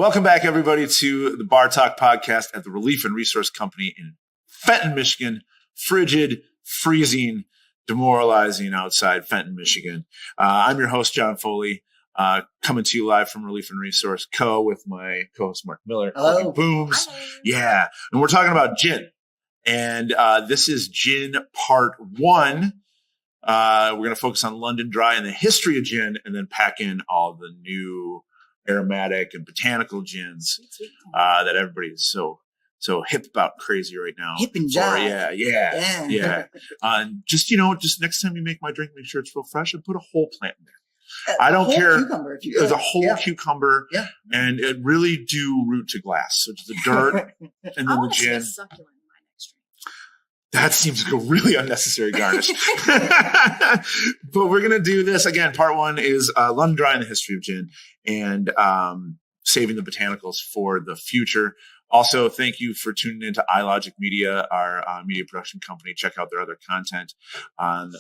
Welcome back, everybody, to the Bar Talk podcast at the Relief and Resource Company in Fenton, Michigan. Frigid, freezing, demoralizing outside Fenton, Michigan. I'm your host, John Foley, coming to you live from Relief and Resource Co. with my co-host, Mark Miller. Hello. Booms. Hi. Yeah. And we're talking about gin. And this is Gin Part 1. We're going to focus on London Dry and the history of gin, and then pack in all the new aromatic and botanical gins that everybody's so hip about, crazy right now. Hip and jive. Yeah. Just next time you make my drink, make sure it's real fresh and put a whole plant in there. I don't care. Cucumber, if you There's a whole cucumber, yeah, and it really do root to glass. So it's the dirt and then the gin. That seems like a really unnecessary garnish. But we're going to do this again. Part 1 is London Dry and the history of gin, and saving the botanicals for the future. Also, thank you for tuning into iLogic Media, our media production company. Check out their other content on.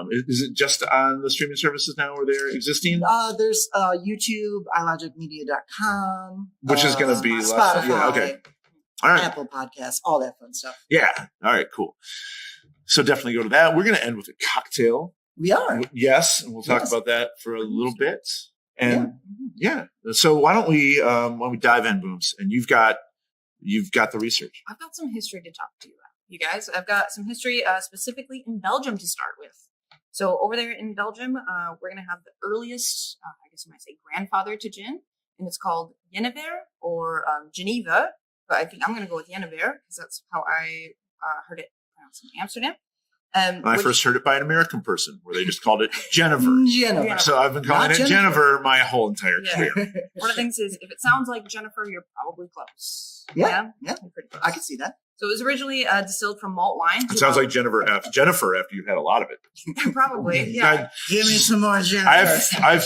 Is it just on the streaming services now where they're existing? There's YouTube, ilogicmedia.com. Which is going to be Spotify. Yeah, okay. All right. Apple Podcasts, all that fun stuff. Yeah. All right, cool. So definitely go to that. We're going to end with a cocktail. We are. Yes. And we'll talk about that for a little bit. And yeah. So why don't we dive in, Booms? And you've got the research. I've got some history to talk to you about, you guys. I've got some history specifically in Belgium to start with. So over there in Belgium, we're going to have the earliest, I guess you might say, grandfather to gin. And it's called Jenever or Geneva. But I think I'm going to go with Jenever because that's how I heard it pronounced in Amsterdam. I first heard it by an American person where they just called it Jenever. So I've been calling it Jenever my whole entire career. One of the things is, if it sounds like Jennifer, you're probably close. Yeah. Pretty close. I can see that. So it was originally distilled from malt wine. It sounds like Jennifer after you've had a lot of it. Probably, yeah. Give me some more Jennifer. I have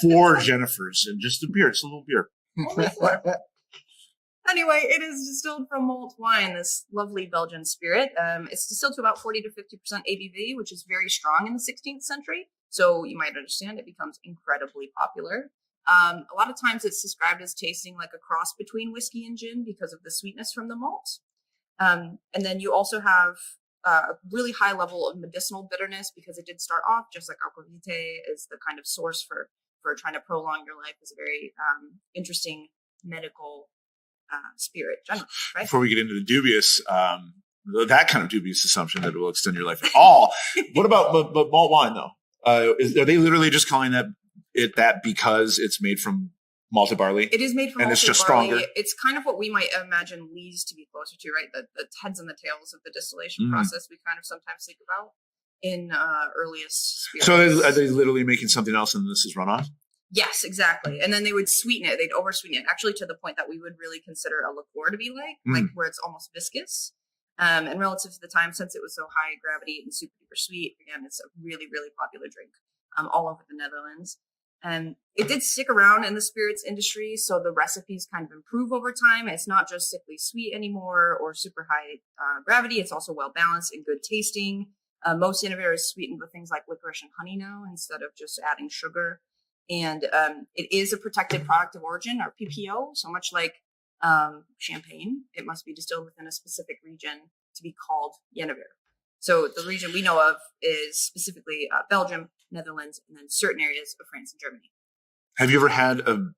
4 Jennifers and just a beer. It's a little beer. Only 4. Anyway, it is distilled from malt wine, this lovely Belgian spirit. It's distilled to about 40 to 50% ABV, which is very strong in the 16th century. So you might understand it becomes incredibly popular. A lot of times it's described as tasting like a cross between whiskey and gin because of the sweetness from the malt. And then you also have a really high level of medicinal bitterness because it did start off just like aquavitae is the kind of source for trying to prolong your life. Is a very interesting medical spirit generally, right? Before we get into the dubious, that kind of dubious assumption that it will extend your life at all. What about but malt wine though? Are they literally just calling that because it's made from malted barley? It is made from and malted it's just barley. stronger. It's kind of what we might imagine lees to be closer to, right? The heads and the tails of the distillation process we kind of sometimes think about in earliest spirits. So are they literally making something else and this is runoff? Yes, exactly. And then they would sweeten it. They'd over sweeten it, actually to the point that we would really consider a liqueur to be like where it's almost viscous. And relative to the time, since it was so high gravity and super duper sweet, again, it's a really, really popular drink all over the Netherlands. And it did stick around in the spirits industry, so the recipes kind of improve over time. It's not just sickly sweet anymore or super high gravity. It's also well balanced and good tasting. Most Jenever is sweetened with things like licorice and honey now instead of just adding sugar. And it is a protected product of origin, or PPO. So much like champagne, it must be distilled within a specific region to be called Jenever. So the region we know of is specifically Belgium, Netherlands, and then certain areas of France and Germany. Have you ever had a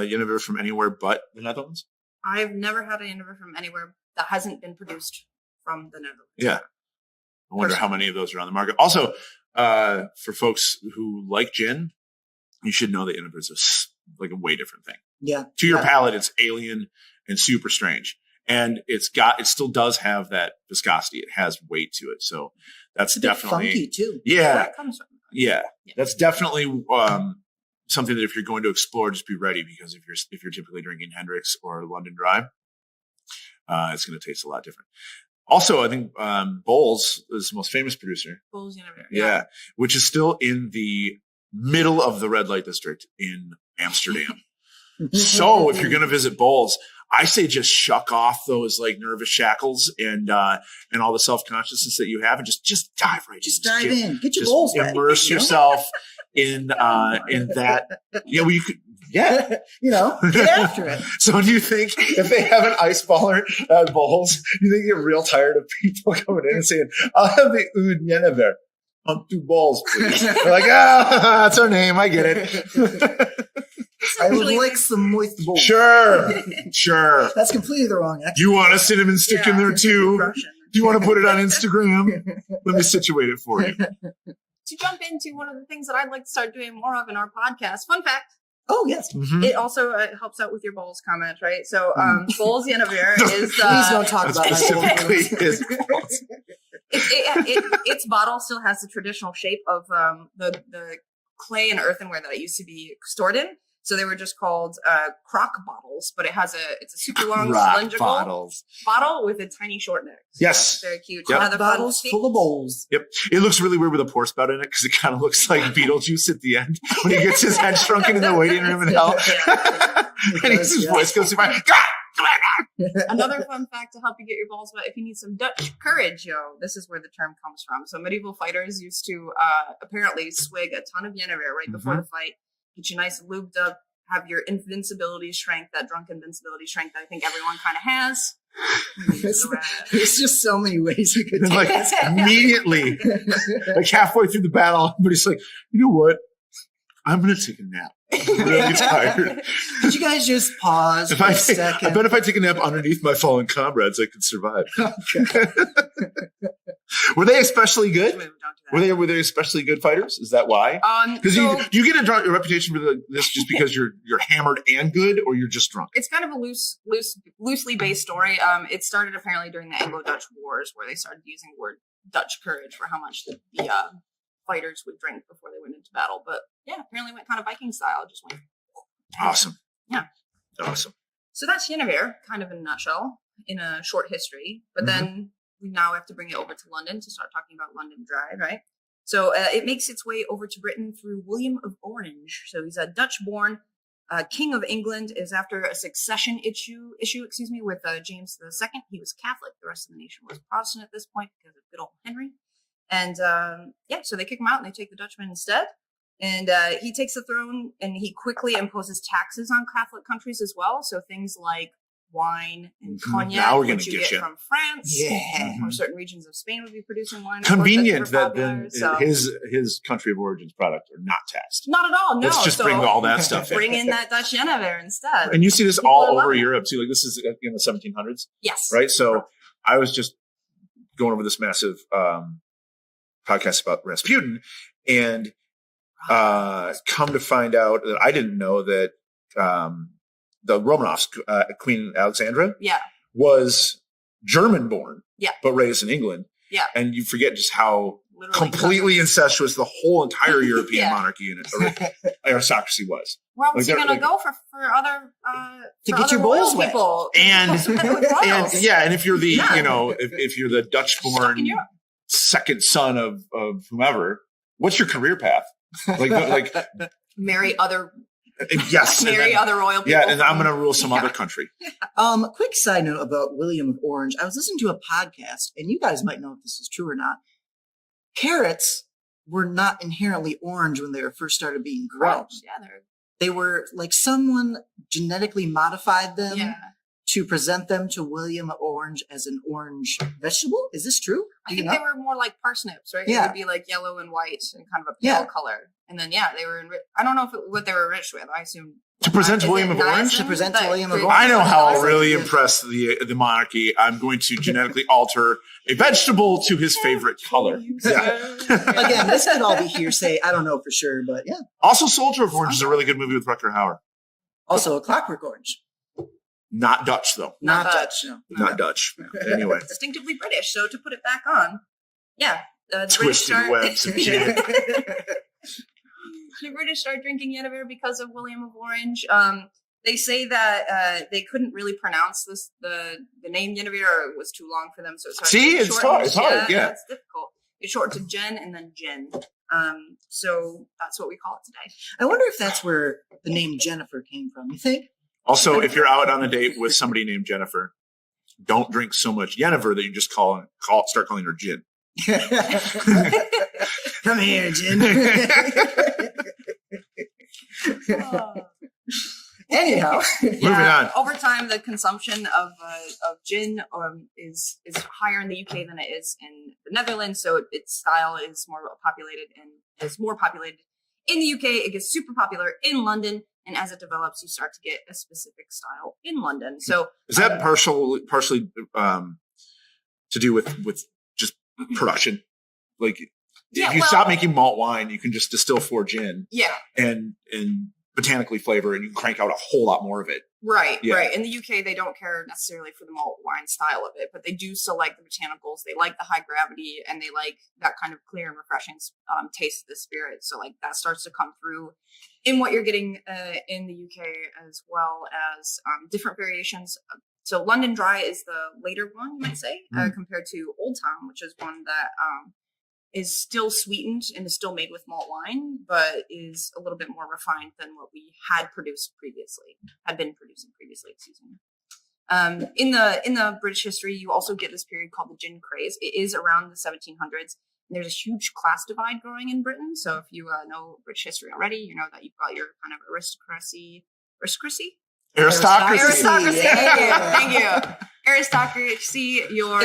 Jenever from anywhere but the Netherlands? I've never had a Jenever from anywhere that hasn't been produced from the Netherlands. Yeah. I wonder how many of those are on the market. Also, for folks who like gin, you should know that Jenever is like a way different thing. Yeah. To your palate, it's alien and super strange. And it still does have that viscosity. It has weight to it. So that's definitely funky too. Yeah. Where it comes from. Yeah. That's definitely something that if you're going to explore, just be ready, because if you're typically drinking Hendrick's or London Dry, it's going to taste a lot different. Also, I think Bowles is the most famous producer. Bowles Jenever. Yeah. Which is still in the middle of the red light district in Amsterdam. So if you're going to visit Bowles, I say just shuck off those like nervous shackles and all the self-consciousness that you have, and just dive right in. Just dive in. Get your Bowles ready. Immerse yourself in that. Yeah, well, Yeah. Get after it. So do you think if they have an ice baller at Bowls, do you think you get real tired of people coming in and saying, I'll have the Oud Jenever on 2 balls, please? They're like, that's our name. I get it. I would like some moist bowl. Sure. That's completely the wrong accent. You want a cinnamon stick in there too? Russian. Do you want to put it on Instagram? Let me situate it for you. To jump into one of the things that I'd like to start doing more of in our podcast, fun fact. Oh, yes. Mhm. It also helps out with your bowls comment, right? So, bowls Jenever is Please don't talk about my Specifically bowl. his its bottle still has the traditional shape of the clay and earthenware that it used to be stored in. So they were just called crock bottles, but it's a super long rock cylindrical bottles. bottle with a tiny short neck. So Yes. that's very cute. Yep. Another Bottles fun full of bowls. Yep. It looks really weird with a pour spout in it because it kind of looks like Beetlejuice at the end when he gets his head shrunken in the waiting room in hell. And his voice goes through my Another fun fact to help you get your balls wet: if you need some Dutch courage, this is where the term comes from. So medieval fighters used to apparently swig a ton of Jenever right before the fight, get you nice and lubed up, have your invincibility strength, that drunk invincibility strength that I think everyone kind of has. There's just so many ways we could And do like immediately, like halfway through the battle, everybody's like, you know what? I'm going to take a nap. I'm really tired. Could you guys just pause If for I a second? I bet if I take a nap underneath my fallen comrades, I could survive. Were they especially good? Were they especially good fighters? Is that why? Because you get a reputation for this just because you're hammered and good, or you're just drunk. It's kind of a loosely based story. It started apparently during the Anglo-Dutch Wars, where they started using the word Dutch courage for how much the fighters would drink before they went into battle. But yeah, apparently went kind of Viking style. Just went Awesome. Yeah. Awesome. So that's Jenever, kind of in a nutshell, in a short history. But then we now have to bring it over to London to start talking about London Dry, right? So it makes its way over to Britain through William of Orange. So he's a Dutch-born King of England. Is after a succession issue, with James II. He was Catholic. The rest of the nation was Protestant at this point because of good old Henry. And so they kick him out and they take the Dutchman instead. And he takes the throne and he quickly imposes taxes on Catholic countries as well. So things like wine and cognac, which you get from France, or certain regions of Spain would be producing wine. Convenient that then his country of origin's product are not taxed. Not at all. No, let's just bring all that stuff in. Bring in that Dutch Jenever instead. And you see this all over Europe too. Like this is in the 1700s. Yes. Right. So I was just going over this massive podcast about Rasputin, and come to find out that I didn't know that the Romanovs, Queen Alexandra, was German-born, but raised in England. Yeah, and you forget just how completely incestuous the whole entire European monarchy and aristocracy was. Where else are you going to go for other to get your boils wet? People? And if you're the if you're the Dutch-born second son of whomever, what's your career path? Like marry other. Yes. Marry other royal people. Yeah, and I'm going to rule some other country. Quick side note about William of Orange. I was listening to a podcast, and you guys might know if this is true or not. Carrots were not inherently orange when they were first started being grown. Yeah, they were like someone genetically modified them to present them to William of Orange as an orange vegetable. Is this true? I think they were more like parsnips, right? Yeah. They would be like yellow and white and kind of a pale color. And then, they were, I don't know what they were enriched with. I assume. To present William of Orange? To present to William of Orange. I know how I'll really impress the monarchy. I'm going to genetically alter a vegetable to his favorite color. Yeah. Again, this could all be hearsay. I don't know for sure, but yeah. Also, Soldier of Orange is a really good movie with Rutger Hauer. Also, A Clockwork Orange. Not Dutch, though. Not Dutch. No. Not Dutch. Anyway. Distinctively British. So to put it back on, the Twisted webs of gin. The British started drinking Jenever because of William of Orange. They say that they couldn't really pronounce the name Jenever, or it was too long for them. So it's hard. It's hard. Yeah, it's difficult. It's short to Gen and then Gin. So that's what we call it today. I wonder if that's where the name Jennifer came from. You think? Also, if you're out on a date with somebody named Jennifer, don't drink so much Jenever that you just start calling her Gin. Come here, Gin. Anyhow, Moving on. Over time, the consumption of gin is higher in the UK than it is in the Netherlands. So its style is more populated in the UK. It gets super popular in London, and as it develops, you start to get a specific style in London. So is that partially to do with just production? Like, if you stop making malt wine, you can just distill 4 gin. Yeah. And botanically flavor, and you can crank out a whole lot more of it. Right. In the UK, they don't care necessarily for the malt wine style of it, but they do still like the botanicals. They like the high gravity, and they like that kind of clear and refreshing taste of the spirit. So like that starts to come through in what you're getting in the UK, as well as different variations. So London Dry is the later one, you might say, compared to Old Town, which is one that is still sweetened and is still made with malt wine, but is a little bit more refined than what we had been producing previously, excuse me. In the British history, you also get this period called the Gin Craze. It is around the 1700s. And there's a huge class divide growing in Britain. So if you know British history already, you know that you've got your kind of aristocracy. Thank you. Aristocracy, your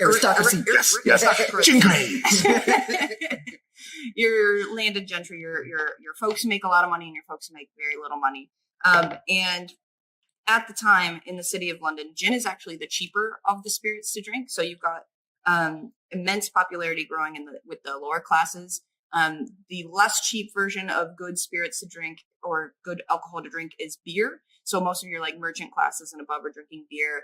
aristocracy. Yes. Gin Craze. Your landed gentry, your folks who make a lot of money, and your folks who make very little money. And at the time in the city of London, gin is actually the cheaper of the spirits to drink. So you've got immense popularity growing with the lower classes. The less cheap version of good spirits to drink or good alcohol to drink is beer. So most of your like merchant classes and above are drinking beer.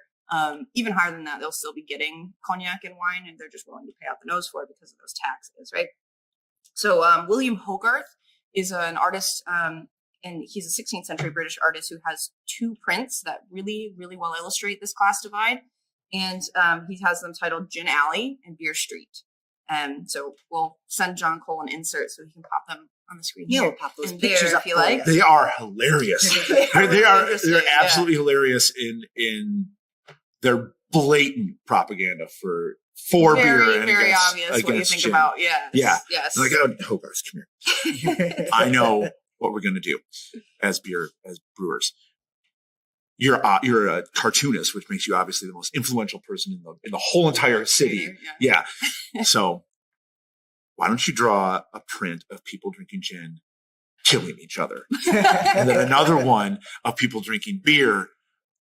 Even higher than that, they'll still be getting cognac and wine, and they're just willing to pay out the nose for it because of those taxes, right? So William Hogarth is an artist, and he's a 16th century British artist who has 2 prints that really, really well illustrate this class divide. And he has them titled Gin Alley and Beer Street. So we'll send John Cole an insert so he can pop them on the screen. We'll pop those pictures up if you like. They are hilarious. They're absolutely hilarious in their blatant propaganda for beer and very against, obvious what you against think gin. about. Yes. Like, oh, Hogarth, come here. I know what we're gonna do as brewers. You're a cartoonist, which makes you obviously the most influential person in the whole entire city. Yeah. So why don't you draw a print of people drinking gin, killing each other, and then another one of people drinking beer,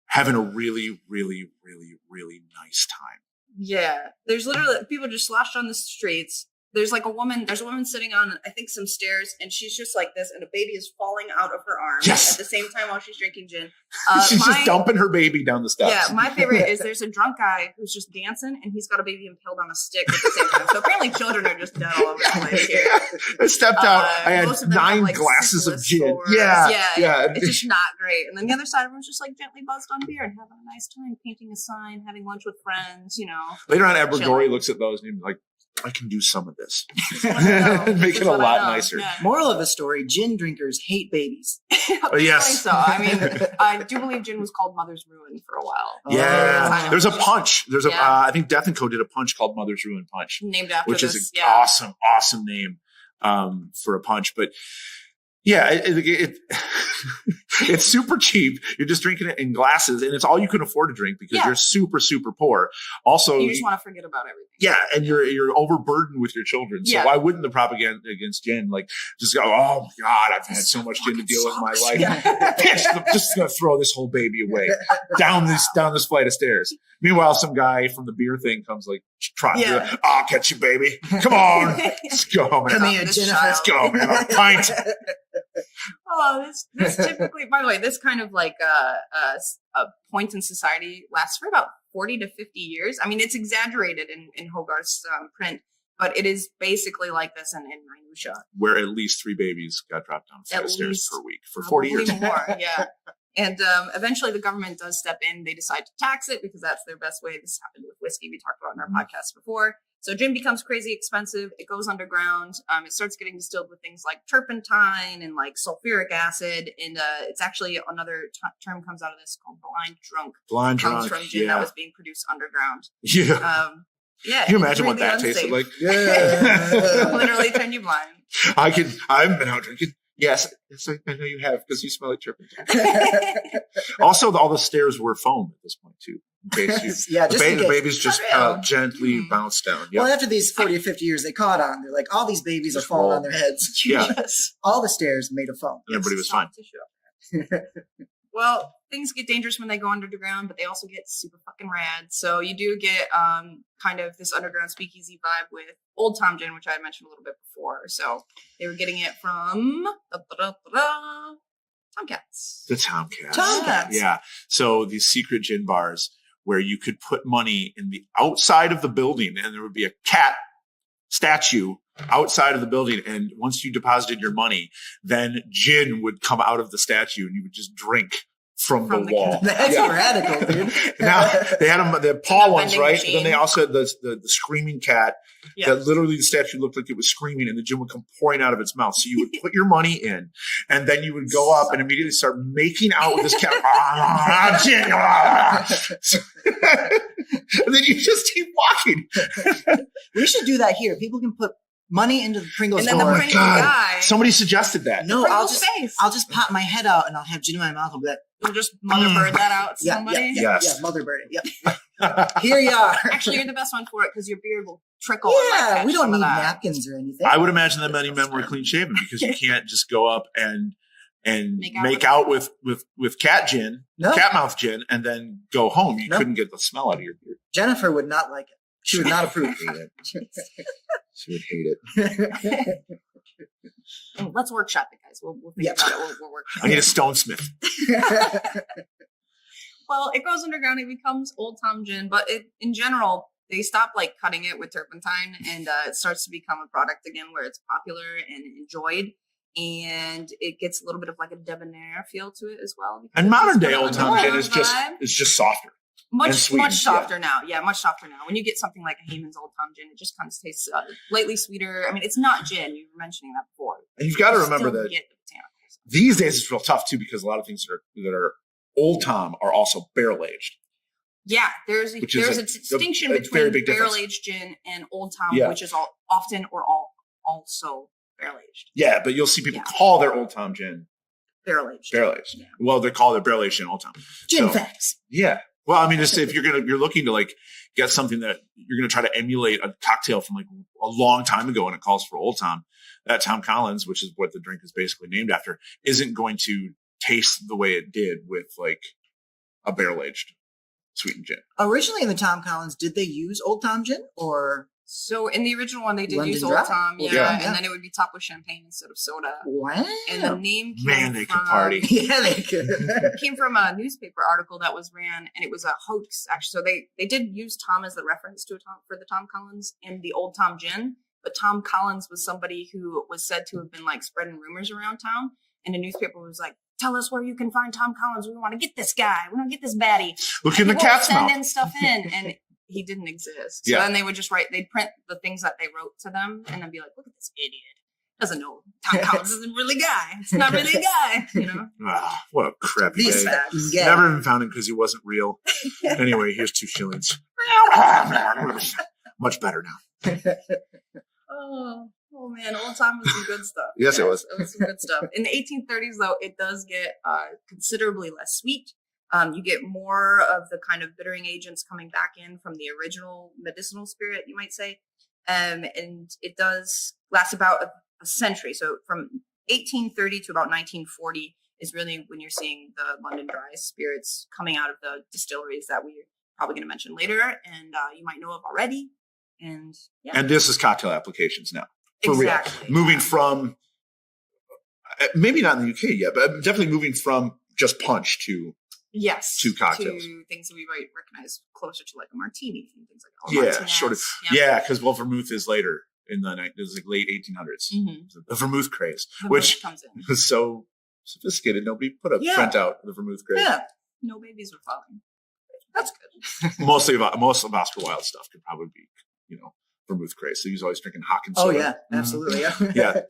having a really, really, really, really nice time. Yeah. There's literally people just sloshed on the streets. There's a woman sitting on, I think, some stairs, and she's just like this, and a baby is falling out of her arms at the same time while she's drinking gin. She's just dumping her baby down the steps. Yeah, my favorite is there's a drunk guy who's just dancing, and he's got a baby impaled on a stick at the same time. So apparently children are just dead all over the place here. I stepped out. I had 9 glasses of gin. Yeah. It's just not great. And then the other side, everyone's just like gently buzzed on beer and having a nice time, painting a sign, having lunch with friends, you know. Later on, Abergory looks at those and he's like, I can do some of this. Make it a lot nicer. Yeah. Moral of the story, gin drinkers hate babies. Yes. So. I mean, I do believe gin was called Mother's Ruin for a while. Yeah. There's a punch. I think Death & Co. did a punch called Mother's Ruin Punch. Named after which this. is an awesome name for a punch. But yeah, it's super cheap. You're just drinking it in glasses, and it's all you can afford to drink because you're super, super poor. Also, you just want to forget about everything. Yeah, and you're overburdened with your children. So why wouldn't the propaganda against gin just go, oh my God, I've had so much gin to deal with in my life. I'm just gonna throw this whole baby away down this flight of stairs. Meanwhile, some guy from the beer thing comes like trotting through it. I'll catch you, baby. Come on. Let's go, man. Come here, Jennifer. Let's go, man. A pint. Oh, this typically, by the way, this kind of like a point in society lasts for about 40 to 50 years. I mean, it's exaggerated in Hogarth's print, but it is basically like this in minutia. Where at least 3 babies got dropped down flight of stairs per week for 40 years. More, yeah. And eventually the government does step in. They decide to tax it because that's their best way. This happened with whiskey. We talked about in our podcast before. So gin becomes crazy expensive. It goes underground. It starts getting distilled with things like turpentine and like sulfuric acid. And it's actually another term comes out of this called blind drunk. Blind comes drunk, from gin that was being produced underground. Yeah. Yeah. Can you imagine what that tasted like? Yeah. Literally turn you blind. I haven't been out drinking. Yes, I know you have because you smell like turpentine. Also, all the stairs were foam at this point too. In case you, the babies just gently bounce down. Yep. Well, after these 40 or 50 years, they caught on. They're like, all these babies are falling on their heads. Yeah. All the stairs made of foam. And everybody was fine. Well, things get dangerous when they go underground, but they also get super fucking rad. So you do get kind of this underground speakeasy vibe with Old Tom Gin, which I had mentioned a little bit before. So they were getting it from Tomcats. The Tomcats. Tomcats. Yeah. So these secret gin bars where you could put money in the outside of the building and there would be a cat statue outside of the building. And once you deposited your money, then gin would come out of the statue and you would just drink from the wall. That's radical, dude. Now they had them, the paw ones, right? Machine. But then they also had the screaming cat that literally the statue looked like it was screaming and the gin would come pouring out of its mouth. So you would put your money in and then you would go up and immediately start making out with this cat. Gin. And then you just keep walking. We should do that here. People can put money into the Pringles And then door. the Pringles guy. Somebody suggested that. No, Pringles I'll just pop my head out and I'll have gin in my mouth. I'll be like, You'll just motherbird that out to somebody. Yes. Yeah, motherbird it. Yep. Here you are. Actually, you're the best one for it because your beard will trickle. Yeah, we don't need napkins or anything. I would imagine that many men were clean shaven because you can't just go up and make out with cat gin, cat mouth gin, and then go home. You couldn't get the smell out of your beard. Jennifer would not like it. She would not approve. She would hate it. Let's workshop it, guys. We'll think about it. We'll workshop I need a stonesmith. Well, it goes underground. It becomes Old Tom Gin, but in general, they stop like cutting it with turpentine, and it starts to become a product again where it's popular and enjoyed, and it gets a little bit of like a debonair feel to it as well. And modern day Old Tom Gin is just softer. Much softer now. Yeah, much softer now. When you get something like a Heyman's Old Tom Gin, it just kind of tastes slightly sweeter. I mean, it's not gin. You were mentioning that before. And you've got to remember that these days it's real tough too because a lot of things that are Old Tom are also barrel aged. Yeah, there's a distinction between barrel aged gin and Old Tom, which is often or also barrel aged. Yeah, but you'll see people call their Old Tom Gin barrel aged. Yeah. Well, they call their barrel aged gin Old Tom. Gin facts. Yeah. Well, I mean, just if you're looking to like get something that you're going to try to emulate a cocktail from like a long time ago and it calls for Old Tom, that Tom Collins, which is what the drink is basically named after, isn't going to taste the way it did with like a barrel aged sweetened gin. Originally in the Tom Collins, did they use Old Tom Gin or? So in the original one, they did London use Dry? Old Tom, and then it would be topped with champagne instead of soda. Wow. And the name they could party. Yeah, they could. It came from a newspaper article that was ran, and it was a hoax, actually. So they did use Tom as the reference to for the Tom Collins and the Old Tom Gin, but Tom Collins was somebody who was said to have been like spreading rumors around town, and the newspaper was like, tell us where you can find Tom Collins. We want to get this guy. We want to get this baddie. Look in the cat's mouth. Send in stuff in, and he didn't exist. So then they would just they'd print the things that they wrote to them and then be like, look at this idiot. Doesn't know Tom Collins isn't really a guy. It's not really a guy, you know? What a crappy These day. facts. Never even found him because he wasn't real. Anyway, here's 2 shillings. Much better now. Oh man, Old Tom was some good stuff. Yes, it was. It was some good stuff. In the 1830s, though, it does get considerably less sweet. You get more of the kind of bittering agents coming back in from the original medicinal spirit, you might say. And it does last about a century. So from 1830 to about 1940 is really when you're seeing the London Dry spirits coming out of the distilleries that we're probably going to mention later, and you might know of already. And this is cocktail applications now. For exactly. real. Moving from, maybe not in the UK yet, but definitely moving from just punch to cocktails. To things that we might recognize closer to like a martini and things like that. Martinez. Sort of. Yeah, because vermouth is later in the night. It was like late 1800s. Mm-hmm. The vermouth craze, which comes in. Was so sophisticated. Nobody put a print out of the vermouth craze. Yeah, no babies were falling. That's good. most of Oscar Wilde stuff could probably be, vermouth craze. So he's always drinking hock and soda. Oh yeah, absolutely. Yeah.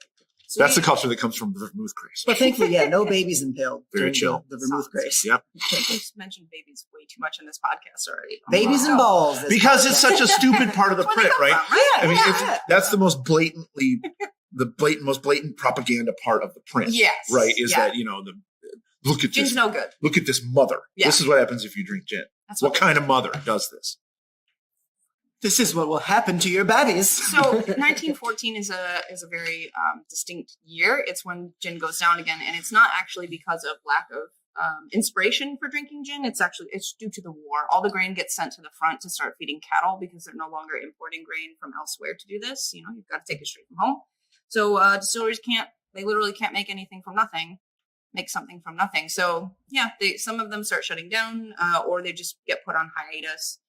So that's the culture that comes from the vermouth craze. But thankfully, no babies impaled. Very chill. The vermouth craze. Yep. We've mentioned babies way too much in this podcast already. Babies and balls. Because it's such a stupid part of the print, right? Yeah, I mean, that's the most blatantly most blatant propaganda part of the print. Yes. Right. Is that, look at Gin's this. no good. Look at this mother. Yeah. This is what happens if you drink gin. That's what kind of mother does this? This is what will happen to your babies. So 1914 is a very distinct year. It's when gin goes down again, and it's not actually because of lack of inspiration for drinking gin. It's due to the war. All the grain gets sent to the front to start feeding cattle because they're no longer importing grain from elsewhere to do this. You've got to take it straight from home. So distilleries literally can't make anything from nothing, make something from nothing. So yeah, some of them start shutting down, or they just get put on hiatus.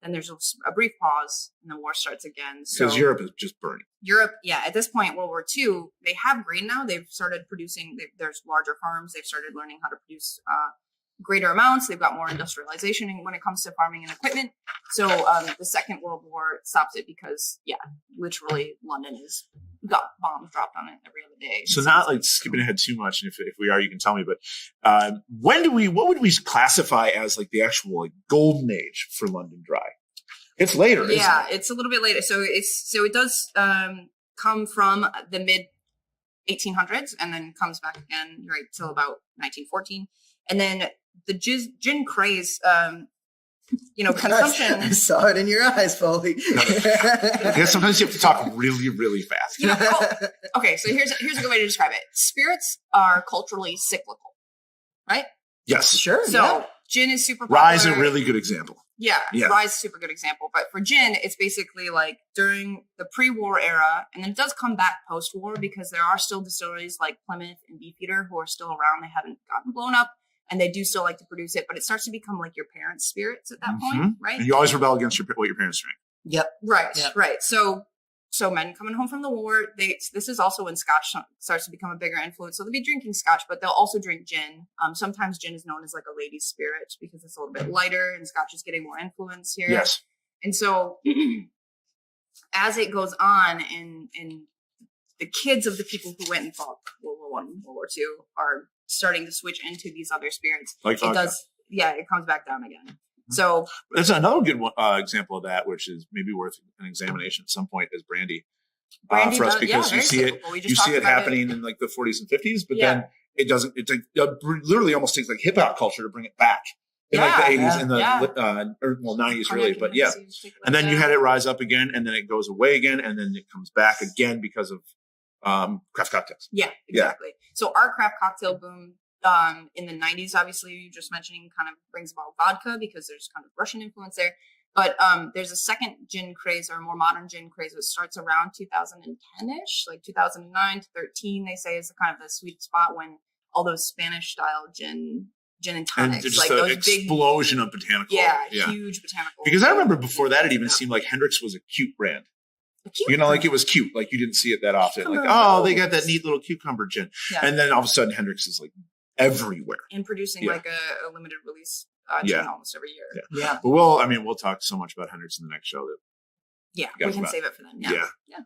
Then there's a brief pause, and the war starts again. Because Europe is just burning. Europe, yeah. At this point, World War II, they have grain now. They've started producing. There's larger farms. They've started learning how to produce greater amounts. They've got more industrialization when it comes to farming and equipment. So the Second World War stops it because, literally London has got bombs dropped on it every other day. So not like skipping ahead too much, and if we are, you can tell me. But what would we classify as like the actual golden age for London Dry? It's later, isn't it? It's a little bit later. So it does come from the mid 1800s and then comes back again right till about 1914, and then the gin craze. Consumption. I saw it in your eyes, Foley. Yeah, sometimes you have to talk really, really fast. Okay, so here's a good way to describe it. Spirits are culturally cyclical, right? Yes. Sure. So gin is super popular. Rye is a really good example. Yeah, rye is a super good example. But for gin, it's basically like during the pre-war era, and then it does come back post-war because there are still distilleries like Plymouth and Beefeater who are still around. They haven't gotten blown up. And they do still like to produce it, but it starts to become like your parents' spirits at that point, right? And you always rebel against what your parents drink. Yep. Right. So men coming home from the war, this is also when Scotch starts to become a bigger influence. So they'll be drinking Scotch, but they'll also drink gin. Sometimes gin is known as like a lady's spirit because it's a little bit lighter, and Scotch is getting more influence here. Yes. And so as it goes on, in the kids of the people who went and fought World War I, World War II are starting to switch into these other spirits. Like vodka. It does. Yeah, it comes back down again. So there's another good one, example of that, which is maybe worth an examination at some point, is brandy. For us, because you see it happening in like the 40s and 50s, but then it doesn't. It literally almost takes like hip hop culture to bring it back in like the 80s and the 90s really, but yeah. And then you had it rise up again, and then it goes away again, and then it comes back again because of craft cocktails. Yeah, exactly. So our craft cocktail boom in the 90s, obviously, you just mentioning, kind of brings about vodka because there's kind of Russian influence there. But there's a second gin craze, or a more modern gin craze, which starts around 2010-ish, like 2009 to 13, they say, is the kind of the sweet spot when all those Spanish-style gin and tonics. And just like the those explosion of botanical. Huge botanical. Because I remember before that, it even seemed like Hendrix was a cute brand. Like it was cute. Like you didn't see it that often. Like, they got that neat little cucumber gin. Yeah. And then all of a sudden, Hendrix is like everywhere. And producing like a limited release gin almost every year. Yeah. But we'll talk so much about Hendrix in the next show. We can save it for then. Yeah.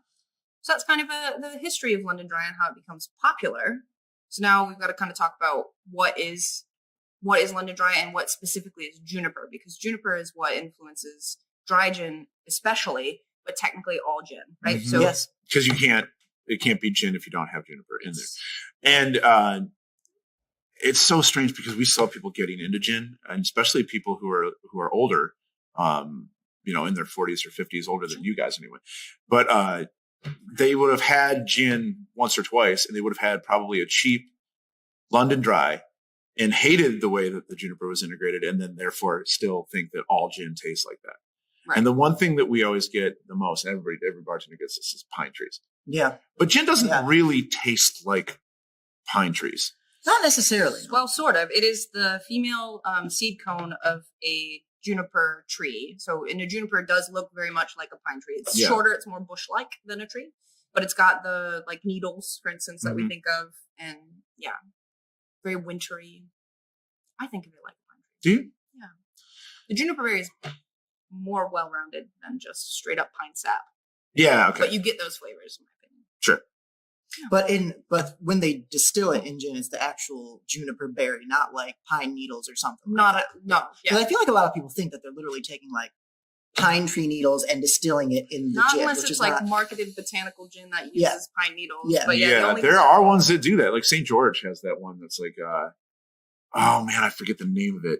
So that's kind of the history of London Dry and how it becomes popular. So now we've got to kind of talk about what is London Dry and what specifically is juniper, because juniper is what influences dry gin especially, but technically all gin, right? Mm-hmm. So yes, because it can't be gin if you don't have juniper in there. And it's so strange because we saw people getting into gin, and especially people who are older, in their 40s or 50s, older than you guys anyway. But they would have had gin once or twice, and they would have had probably a cheap London Dry and hated the way that the juniper was integrated, and then therefore still think that all gin tastes like that. Right. And the one thing that we always get the most, and every bartender gets this, is pine trees. Yeah. But gin doesn't really taste like pine trees. Not necessarily. Well, sort of. It is the female seed cone of a juniper tree. So in a juniper, it does look very much like a pine tree. It's shorter, it's more bush-like than a tree, but it's got the like needles, for instance, that we think of, and very wintry. I think of it like a pine tree. Do you? Yeah. The juniper berry is more well-rounded than just straight up pine sap. Yeah, okay. But you get those flavors, in my opinion. Sure. But when they distill it in gin, it's the actual juniper berry, not like pine needles or something. No. Yeah. I feel like a lot of people think that they're literally taking like pine tree needles and distilling it in the Not gin, unless which it's is like not. marketed botanical gin that Yeah. uses pine needles. Yeah. But yeah, the only there are ones that do that. Like St. George has that one that's like, oh man, I forget the name of it.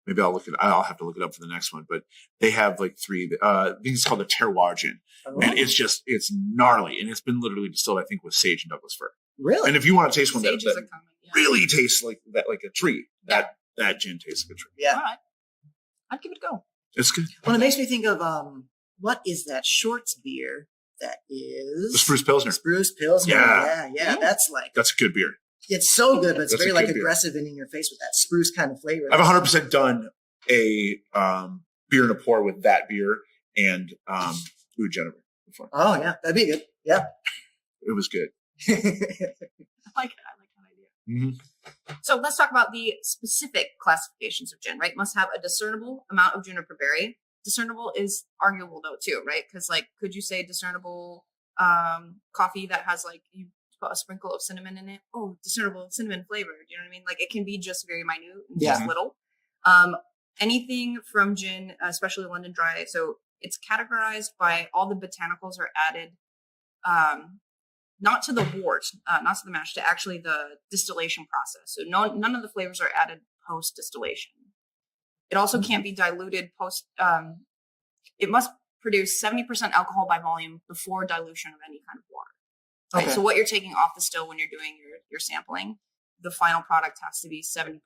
Maybe I'll have to look it up for the next one. But they have like 3. I think it's called the Terroir gin, and it's gnarly, and it's been literally distilled, I think, with sage and Douglas fir. Really? And if you want to taste one sage that is a common, really tastes like that, like a tree, that gin tastes like a tree. Yeah. All right. I'd give it a go. It's good. Well, it makes me think of what is that Shorts beer? That is The Spruce Pilsner. Spruce Pilsner. Yeah. Yeah. That's That's a good beer. it's so good, but it's That's a very like good beer. aggressive and in your face with that spruce kind of flavor. I've 100% done a beer in a pour with that beer and Oud Jennifer before. Oh yeah, that'd be good. Yeah. It was good. I like it. I like that idea. Mm-hmm. So let's talk about the specific classifications of gin, right? Must have a discernible amount of juniper berry. Discernible is arguable though too, right? Because like, could you say discernible coffee that has like you put a sprinkle of cinnamon in it? Oh, discernible cinnamon flavor. Do you know what I mean? Like it can be just very minute and just little. Anything from gin, especially London Dry. So it's categorized by all the botanicals are added, not to the wort, not to the mash, to actually the distillation process. So none of the flavors are added post distillation. It also can't be diluted post. It must produce 70% alcohol by volume before dilution of any kind of water. Right? Okay. So what you're taking off the still when you're doing your sampling, the final product has to be 70%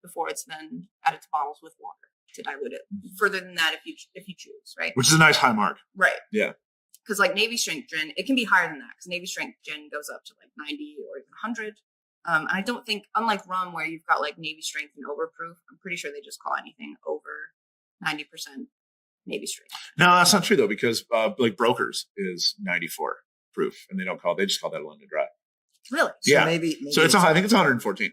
before it's then added to bottles with water to dilute it. Further than that, if you choose, right? Which is a nice high mark. Right. Yeah. Because like Navy strength gin, it can be higher than that because Navy strength gin goes up to like 90 or even 100. And I don't think, unlike rum where you've got like Navy strength and overproof, I'm pretty sure they just call anything over 90% Navy strength. No, that's not true though, because like Brokers is 94 proof, and they just call that a London Dry. Really? So Yeah. maybe So I think it's 114.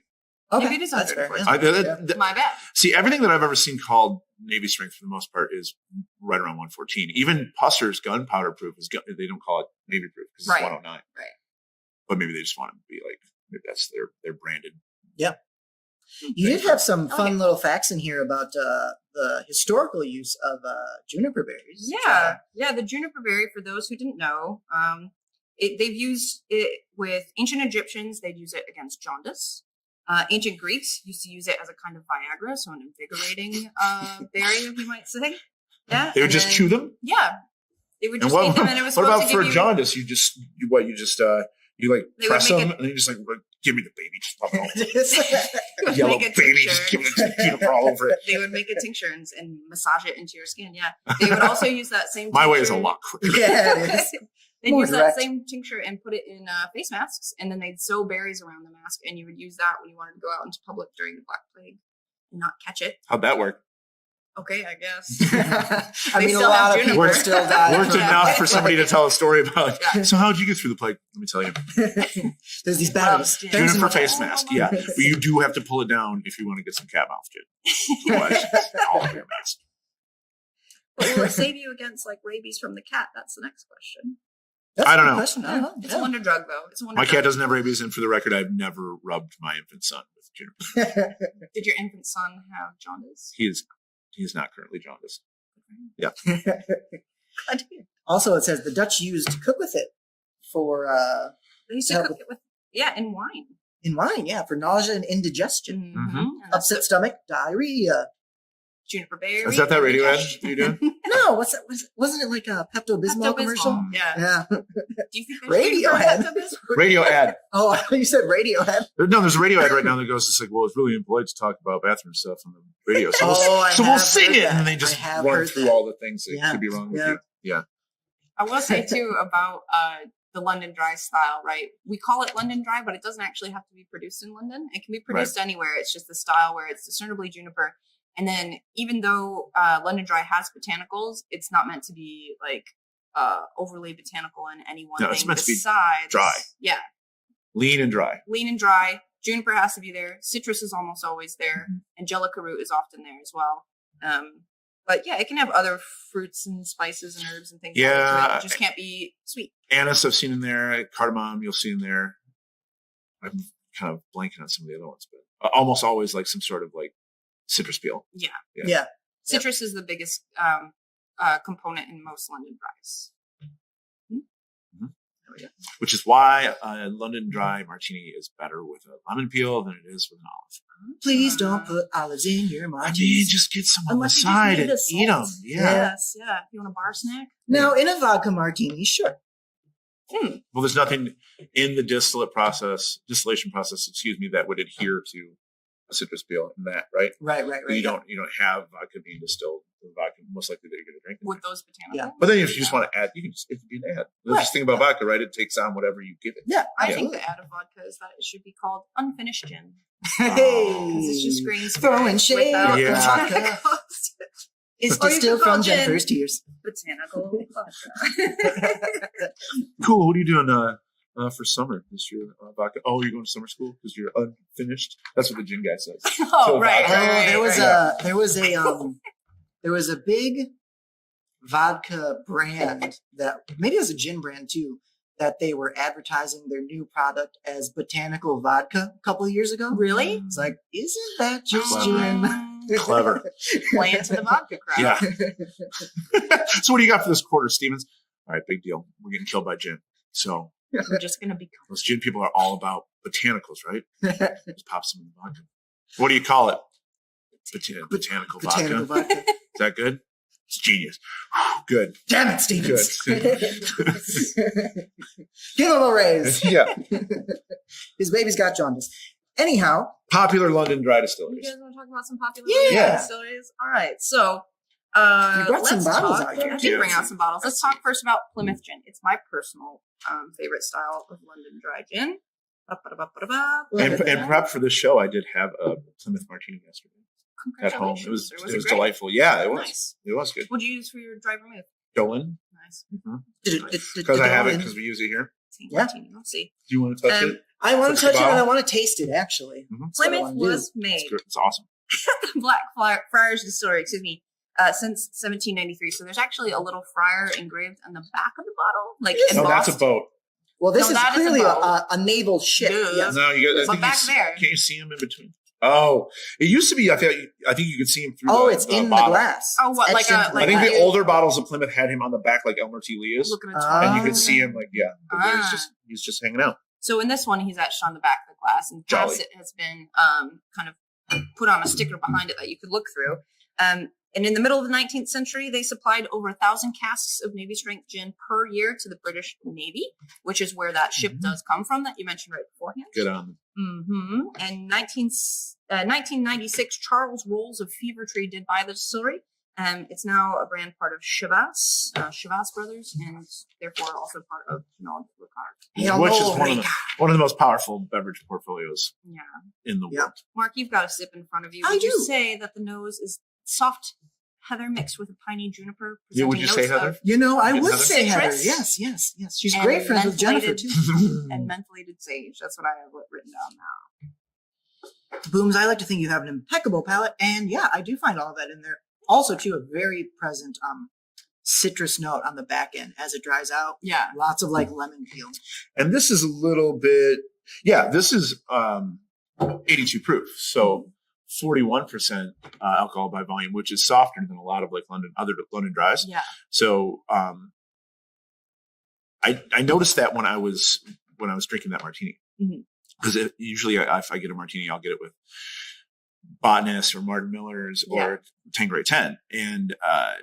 Okay. Maybe it is That's fair. 114. Yeah. My bad. See, everything that I've ever seen called Navy strength for the most part is right around 114. Even Puster's gunpowder proof they don't call it Navy proof because it's Right. 109. Right. But maybe they just want it to be like, maybe that's their branded. You did have some fun little facts in here about the historical use of juniper berries. Yeah. The juniper berry, for those who didn't know, they've used it with ancient Egyptians. They'd use it against jaundice. Ancient Greeks used to use it as a kind of Viagra, so an invigorating berry, you might say. Yeah. They would just chew them? Yeah. They would And just eat them, and it was what supposed about to for give you... jaundice? You like They press would them make and then you just like, give me the baby. Just rub it all. Yellow make a baby, tincture. just give it juniper all over it. They would make a tincture and massage it into your skin. Yeah. They would also use that same My way is a tincture- lot quicker. Yeah, it is. They'd More use direct. that same tincture and put it in face masks, and then they'd sew berries around the mask, and you would use that when you wanted to go out into public during the Black Plague and not catch it. How'd that work? Okay, I guess. I They mean, a still lot have of people juniper. still die. Worked enough for somebody to tell a story about. Yeah. So how'd you get through the plague? Let me tell you. There's these battles. Juniper There's Juniper some- face mask, yeah. But you do have to pull it down if you want to get some cat mouth gin. Otherwise, all over your mask. But will it save you against like rabies from the cat? That's the next question. That's I a don't good know. question. I don't know. It's a wonder drug, though. It's a wonder My drug. cat doesn't have rabies, and for the record, I've never rubbed my infant son with juniper. Did your infant son have jaundice? He is not currently jaundiced. Also, it says the Dutch used to cook with it for They used to Yeah, cook it with, in wine. in wine, yeah, for nausea and indigestion, Mm-hmm. And that's upset stomach, diarrhea. juniper berry. Is that radio ad indigestion. you doing? No, what's that? Wasn't it like a Pepto-Bismol Pepto-Bismol. commercial? Yeah. Yeah. Do you think there's Radio juniper ad. Pepto-Bismol? Radio ad. Oh, I thought you said Radiohead. No, there's a radio ad right now that goes, it's like, well, it's really impolite to talk about bathroom stuff on the radio. So I we'll have sing heard it. that. And then they just I have run heard through that. all the things that Yeah. could be wrong with Yeah. you. Yeah. I will say too about the London Dry style, right? We call it London Dry, but it doesn't actually have to be produced in London. It can be produced anywhere. It's just the style where it's discernibly juniper. And then even though London Dry has botanicals, it's not meant to be like overly botanical in any one No, thing. it's meant to be besides, dry. Yeah. Lean and dry. Lean and dry. Juniper has to be there. Citrus is almost always there. Angelica root is often there as well. But yeah, it can have other fruits and spices and herbs and things. Yeah. added to it. It just can't be sweet. Anise I've seen in there. Cardamom you'll see in there. I'm kind of blanking on some of the other ones, but almost always like some sort of like citrus peel. Yeah. Yeah. Citrus is the biggest component in most London dries. Which is why London Dry Martini is better with a lemon peel than it is with an olive. Please don't put olives in your I martinis. mean, just get some on the Unless you just side need and the eat them. salt. Yeah. Yes, yeah. You want a bar snack? Now, in a vodka martini, sure. Well, there's nothing in the distillation process, that would adhere to a citrus peel in that, right? Right. You don't have vodka being distilled. The vodka most likely that you're going to drink. With those botanicals? Yeah. But then if you just want to add, it can be an add. The Right. thing about vodka, right? It takes on whatever you give it. Yeah. I think the add of vodka is that it should be called unfinished gin. Hey. Because it's just grain Throwing spirit shade without Yeah. botanicals. It's Or you distilled could call from gin Jennifer's tears. Botanical vodka. Cool. What are you doing for summer this year? Vodka. Oh, you're going to summer school because you're unfinished. That's what the gin guy says. Oh, So right, vodka. right, right. There was a big vodka brand that maybe it was a gin brand too, that they were advertising their new product as botanical vodka a couple of years ago. Really? It's like, isn't that just Clever. gin? Clever. Play into the vodka crowd. Yeah. So what do you got for this quarter, Stevens? All right, big deal. We're getting killed by gin. So We're just going to be. those gin people are all about botanicals, right? Just pop some in the vodka. What do you call it? Botanical Botanical vodka. vodka. Is that good? It's genius. Good. Damn it, Stevens. Good. Give him a raise. Yeah. His baby's got jaundice. Anyhow, Popular London dry You distilleries. guys want to talk about some popular Yeah. distilleries? All right. So, You brought some let's bottles talk. out here. I did bring out some bottles. Let's talk first about Plymouth Gin. It's my personal favorite style of London dry gin. And prep for this show, I did have a Plymouth Martini yesterday at home. It was great? delightful. Yeah, it was. Nice. It was good. What'd you use for your dry vermouth? Dolan, Nice. because I have it because we use it here. Yeah. Martini. Let's see. Do you want to touch it? I want Touch to the touch it and I bottle? want to taste it, actually. Mhm. That's what I Plymouth wanna do. was made It's good. It's awesome. Black Friars Distillery, since 1793. So there's actually a little friar engraved on the back of the bottle, like No, embossed. that's a boat. Well, this No, is that is a clearly boat. a naval ship. Dude. Yes. No, you got. I But think back you there. Can't you see him in between? Oh, it used to be. I think you could see him through. Oh, the, it's the in the bottle. glass. Oh, what, It's like etched a- into like I think that. the older bottles of Plymouth had him on the back like Elmer T. Lee is, Looking at Ah. and you could see him like he's just hanging out. So in this one, he's etched on the back of the glass, and Jolly. past it has been kind of put on a sticker behind it that you could look through. And in the middle of the 19th century, they supplied over 1,000 casks of Navy strength gin per year to the British Navy, which is where that ship does come from that you mentioned right beforehand. Good on. Mm-hmm. And 1996, Charles Rolls of Fever Tree did buy the distillery. It's now a brand part of Chivas Brothers, and therefore also part of Pernod Ricard. Hell Which no, is one of the most powerful beverage portfolios Yeah. in the Yeah. world. Mark, you've got a sip in front of you. I Would you do. say that the nose is soft heather mixed with a piney juniper? Yeah, would presenting you say notes Heather? of- You know, I Good would Heather. say Heather. Citrus? Yes. She's And great friends with Jennifer, mentholated- too. and mentholated sage. That's what I have written down now. Booms, I like to think you have an impeccable palate. And yeah, I do find all of that in there. Also, too, a very present citrus note on the back end as it dries out. Yeah. Lots of like lemon peel. And this is a little bit, this is 82 proof. So 41% alcohol by volume, which is softer than a lot of like other London dries. Yeah. So I noticed that when I was drinking that martini, Mhm. because usually if I get a martini, I'll get it with Botanist or Martin Miller's or Tanqueray 10, and I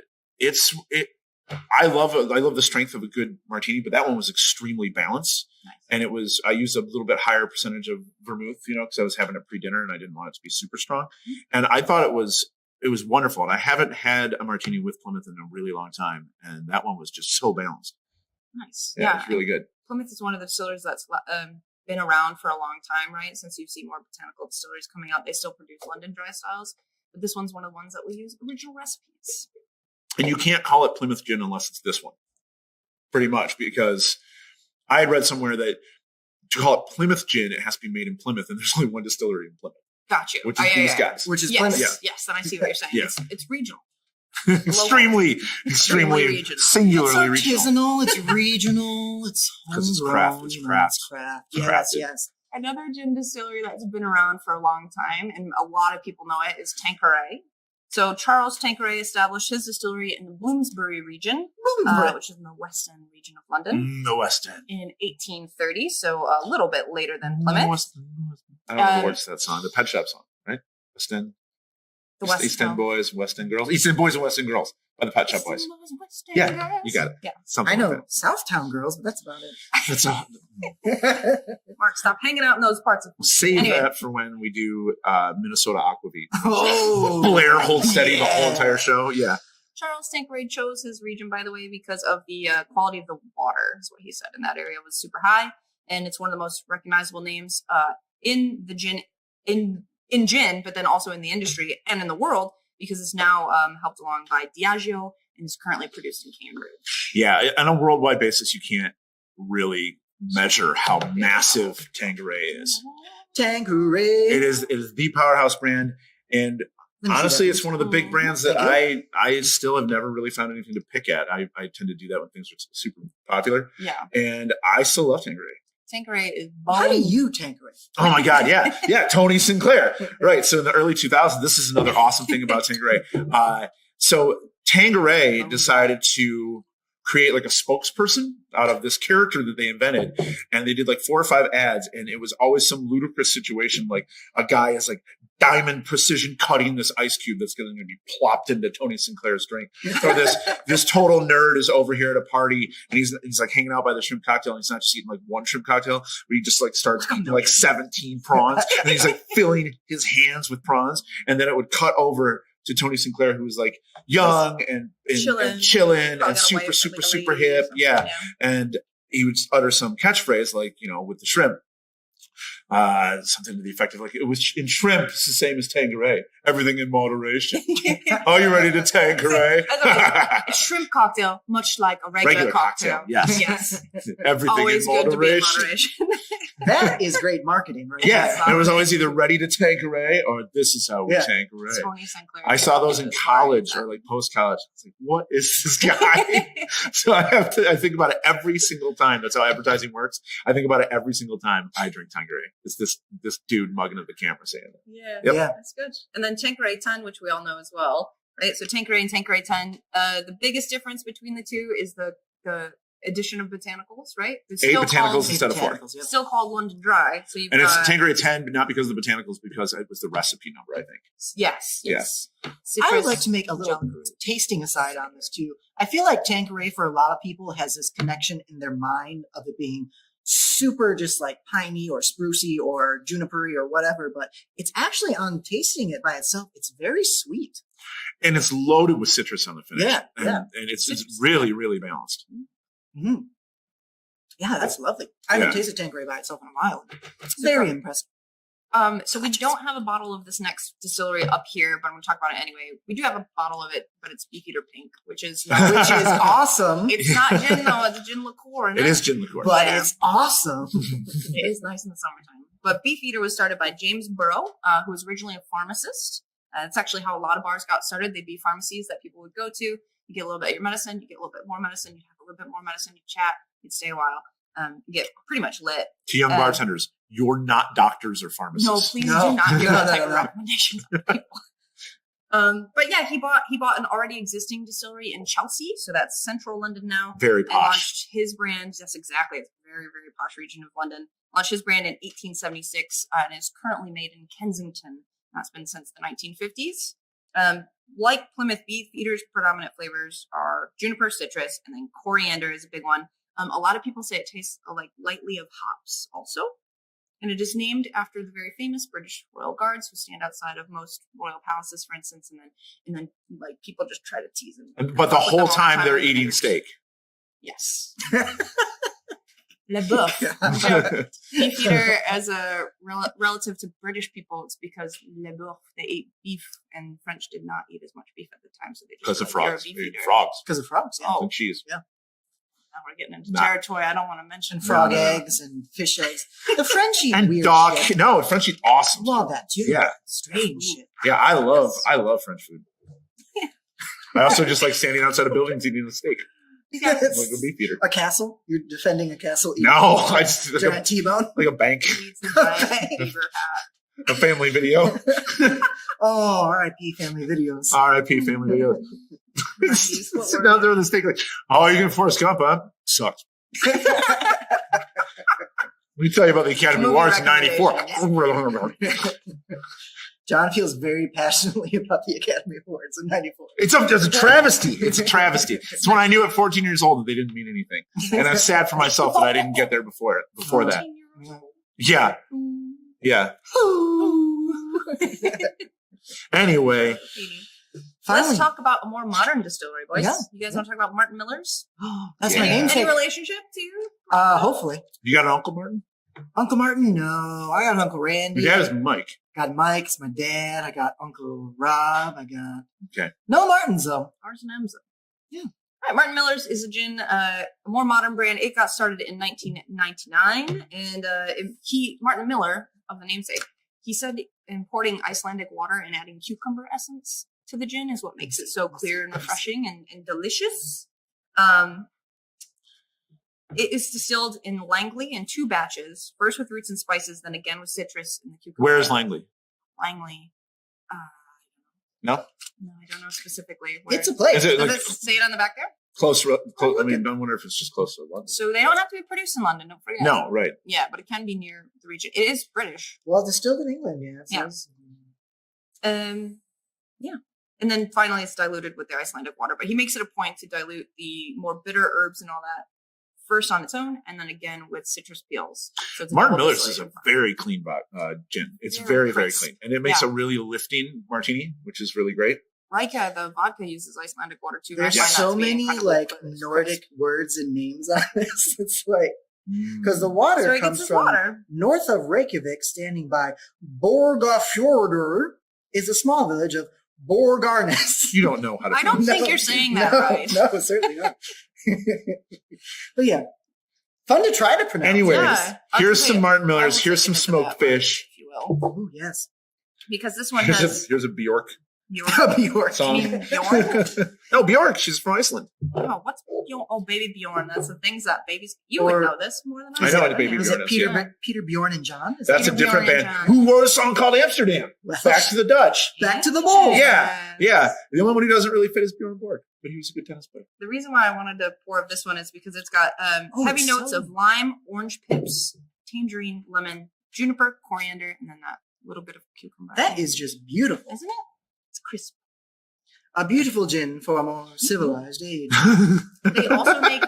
love the strength of a good martini, but that one was extremely balanced. Nice. And I used a little bit higher percentage of vermouth, because I was having it pre-dinner and I didn't want it to be super strong. And I thought it was wonderful. And I haven't had a martini with Plymouth in a really long time, and that one was just so balanced. Nice. Yeah, it's really good. Plymouth is one of the distilleries that's been around for a long time, right? Since you've seen more botanical distilleries coming out, they still produce London dry styles, but this one's one of the ones that we use original recipes. And you can't call it Plymouth Gin unless it's this one, pretty much, because I had read somewhere that to call it Plymouth Gin, it has to be made in Plymouth, and there's only one distillery in Plymouth, Got you. which is these guys. Which is Yes, Plymouth. yes, and I see what you're saying. Yeah. It's regional. extremely regional. singularly It's regional. artisanal, it's regional, it's 'Cause it's homegrown, craft, it's you know, craft. it's craft. It's Yes, crafted. yes. Another gin distillery that's been around for a long time, and a lot of people know it, is Tanqueray. So Charles Tanqueray established his distillery in the Bloomsbury region, which is in the West End region of London. The West End. In 1830, so a little bit later than Plymouth. I don't know what's that song. The Pet Shop song, right? West End. The West East End Boys, West End Girls. East End Boys and West End Girls by the Pet Shop Boys. Yeah, you got it. Yeah. Something I know like Southtown Girls, but that's about it. that. That's all. Mark, stop hanging out in those parts of Save Anyway. that for when we do Minnesota Aquavit. Oh, Blair holds steady the whole yeah. entire show. Yeah. Charles Tanqueray chose his region, by the way, because of the quality of the water, is what he said. In that area was super high, and it's one of the most recognizable names in the gin, in gin, but then also in the industry and in the world, because it's now helped along by Diageo and is currently produced in Cambridge. Yeah. On a worldwide basis, you can't really measure how massive Tanqueray is. Tanqueray. It is the powerhouse brand. And honestly, it's one of the big brands that I still have never really found anything to pick at. I tend to do that when things are super popular. Yeah. And I still love Tanqueray. Tanqueray is How do you Tanqueray? Oh my God, yeah. Yeah, Tony Sinclair. Right. So in the early 2000s, this is another awesome thing about Tanqueray. So Tanqueray decided to create like a spokesperson out of this character that they invented. And they did like 4 or 5 ads, and it was always some ludicrous situation. Like a guy is like diamond precision cutting this ice cube that's going to be plopped into Tony Sinclair's drink. Or this total nerd is over here at a party, and he's like hanging out by the shrimp cocktail, and he's not just eating like one shrimp cocktail, but he just like starts eating like 17 prawns, and he's like filling his hands with prawns. And then it would cut over to Tony Sinclair, who was like young and chilling and super hip. Yeah. And he would utter some catchphrase like, with the shrimp. Something to the effect of like, it was in shrimp, it's the same as Tanqueray. Everything in moderation. Are you ready to Tanqueray? A shrimp cocktail, much like a regular cocktail. Yes. Yes. Everything Always in good to be in moderation. moderation. That is great marketing, right? Yeah. And it was always either ready to Tanqueray or this is how we Tanqueray. Tony Sinclair. I saw those in college or like post-college. It's like, what is this guy? So I think about it every single time. That's how advertising works. I think about it every single time I drink Tanqueray. It's this dude mugging at the camera saying it. Yeah, Yep. Yeah. that's good. And then Tanqueray 10, which we all know as well, right? So Tanqueray and Tanqueray 10. The biggest difference between the two is the addition of botanicals, right? It's 8 still botanicals called- instead of 4. Yep. Still called London Dry. So you've And it's got, Tanqueray 10, but not because of the botanicals, because it was the recipe number, I think. yes. I Citrus, would like to make a little junk. tasting aside on this too. I feel like Tanqueray for a lot of people has this connection in their mind of it being super just like piney or sprucey or junipery or whatever, but it's actually on tasting it by itself, it's very sweet. And it's loaded with citrus on the finish. Yeah, And, yeah. and it's really, really balanced. Mm. Yeah, that's lovely. I haven't tasted Tanqueray by itself in a while. It's very impressive. So we don't have a bottle of this next distillery up here, but I'm going to talk about it anyway. We do have a bottle of it, but it's Beefeater Pink, which is Awesome. It's not gin though; it's a gin liqueur. It is gin liqueur. But it's awesome. It is nice in the summertime. But Beefeater was started by James Burrow, who was originally a pharmacist. That's actually how a lot of bars got started. They'd be pharmacies that people would go to. You get a little bit of your medicine, you get a little bit more medicine, you have a little bit more medicine, you chat, you'd stay a while. You get pretty much lit. To young bartenders, you're not doctors or pharmacists. No, please No. do not give No, that no, type no, of no. recommendations to people. But yeah, he bought an already existing distillery in Chelsea, so that's central London now. Very And posh. launched his brand. Yes, exactly. It's a very, very posh region of London. Launched his brand in 1876 and is currently made in Kensington. That's been since the 1950s. Like Plymouth Beefeater's predominant flavors are juniper, citrus, and then coriander is a big one. A lot of people say it tastes like lightly of hops also. And it is named after the very famous British royal guards who stand outside of most royal palaces, for instance, and then like people just try to tease them. But the With them whole all the time they're on the eating fingers. steak. Yes. Le boeuf. Beefeater, as a relative to British people, it's because le boeuf, they ate beef, and French did not eat as much beef at the time, so they just Because of like, you're a frogs. Beefeater. Frogs. Because of frogs, yeah. Oh, And cheese. now we're getting into Nah. territory I don't want to mention. Frog No. eggs and fish eggs. The French eat And weird dog. shit. No, French eat awesome. Love that too. Yeah. Strange shit. Yeah, I love French food. I also just like standing outside of buildings eating a steak. Like a beef eater. A castle? You're defending a castle? No, I just like Giant T-bone? a bank, Needs a giant beaver hat. a family video. Oh, R.I.P. Family Videos. R.I.P. Family Video. Nice. What Sit were down you? there with the steak like, oh, you're going to Forrest Gump, huh? Sucked. Let me tell you about the Academy Movie Awards in 94. John feels very passionately about the Academy Awards in 94. It's a travesty. It's a travesty. It's when I knew at 14 years old that they didn't mean anything. And I'm sad for myself that I didn't get there before that. Yeah. Yeah. Anyway. Finally. Let's talk about a more modern distillery, boys. Yeah. You guys want to talk about Martin Miller's? That's Yeah. my Any namesake. relationship to you? Hopefully. You got an Uncle Martin? Uncle Martin? No. I got an Uncle Randy. Your dad is Mike. Got Mike. It's my dad. I got Uncle Rob. I got... Okay. No Martins, though. R's and M's. Yeah. All right, Martin Miller's is a gin, a more modern brand. It got started in 1999, and Martin Miller, of the namesake, he said importing Icelandic water and adding cucumber essence to the gin is what makes it so clear and refreshing and delicious. It is distilled in Langley in 2 batches, first with roots and spices, then again with citrus and the cucumber. Where is Langley? Langley? No? No, I don't know specifically where. It's a place. Is it Does like it say it on the back there? close? I mean, I wonder if it's just close to London. So they don't have to be produced in London, don't forget. No, right. Yeah, but it can be near the region. It is British. Well, distilled in England, yeah. It Yeah. says. Yeah. And then finally it's diluted with the Icelandic water. But he makes it a point to dilute the more bitter herbs and all that first on its own and then again with citrus peels. So it's a Martin double Miller's is a distillation. very clean gin. It's Very very, very crisp. clean. And it makes Yeah. a really lifting martini, which is really great. Rika, the vodka uses Icelandic water too. and I There's find that so to be many incredibly like crisp. Nordic words and names on this. It's like because the Mm. water So he comes gets his from water. north of Reykjavik, standing by Borgafjordur, is a small village of Borgarnes. You don't know how to I don't pronounce think No, you're saying that right. No, certainly not. But yeah, fun to try to pronounce. Anyways, Yeah, I here's would some say- Martin I Miller's. would Here's say some give it to smoked that one, fish. if you will. Oh yes, Because this one has Here's a Bjork Bjork. song. You mean Bjorn? No, Bjork. She's from Iceland. Oh, what's Bjorn? Oh, baby Bjorn. That's the things that babies. You Or- would know this more than I I know do. what Baby Is Bjorn it is, Peter, yeah. Peter Bjorn and John? Is That's Peter a different Bjorn and band. John. Who wrote a song called Amsterdam? Well, Back to the Dutch. Back to the bowl. Yeah, yeah. The only one who doesn't really fit is Bjorn Borg, but he was a good tennis player. The reason why I wanted to pour up this one is because it's got heavy it's notes so- of lime, orange pips, tangerine, lemon, juniper, coriander, and then that little bit of cucumber. That is just beautiful. Isn't it? It's crisp. A beautiful gin for a more civilized age. They also make